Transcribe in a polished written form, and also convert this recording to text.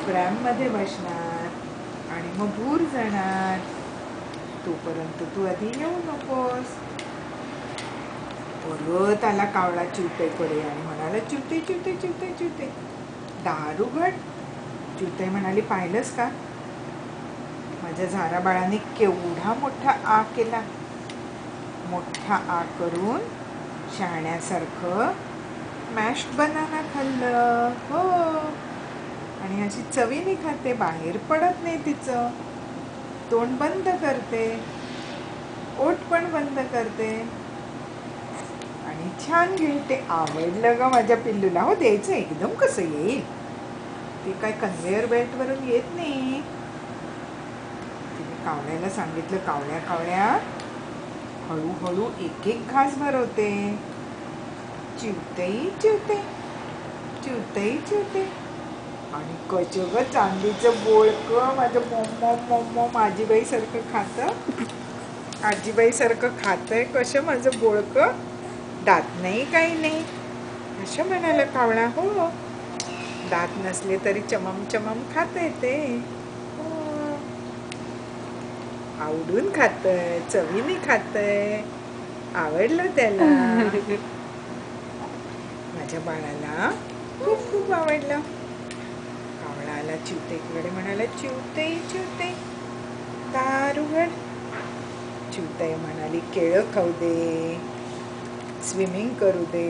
प्रॅममध्ये बसणार आणि मग भूर जाणार. तोपर्यंत तू आधी येऊ नकोस. परत आला कावळा चिवतेकडे आणि म्हणाला, चिवते चिवते चिवते चिवते, दार उघड. चिवते म्हणाली, पाहिलंस का माझ्या झारा बाळाने केवढा मोठा आ केला. मोठा आ करून शहाण्यासारखं मॅश्ड बनाना खाल्लं. हो, आणि अशी चवीने खाते, बाहेर पडत नाही तिचं. तोंड बंद करते, ओठ पण बंद करते आणि छान गिळते. आवडलं ग माझ्या पिल्लूला. हो, द्यायचं एकदम कसं येईल, ते काय कन्व्हेअर बेल्टवरून येत नाही. तिने कावळ्याला सांगितलं, कावळ्या कावळ्या, हळूहळू एक एक घास भरवते. चिवतेही चिवते, चिवतेही चिवते. आणि कच ग चांदीचं बोळकं माझं मॉम मॉम मॉम आजीबाईसारखं खातं. आजीबाईसारखं खातंय कसं माझं बोळकं. दात नाही, काही नाही, असं म्हणाला कावळा. हो, दात नसले तरी चमम चमम खाते ते. हो, आवडून खातंय, चवीने खातंय, आवडलं त्याला. माझ्या बाळाला खूप खूप आवडलं. कावळा आला चिवतेकडे, म्हणाला, चिवते चिवते, दार उघड. चिवताई म्हणाली, केळं खाऊ दे, स्विमिंग करू दे.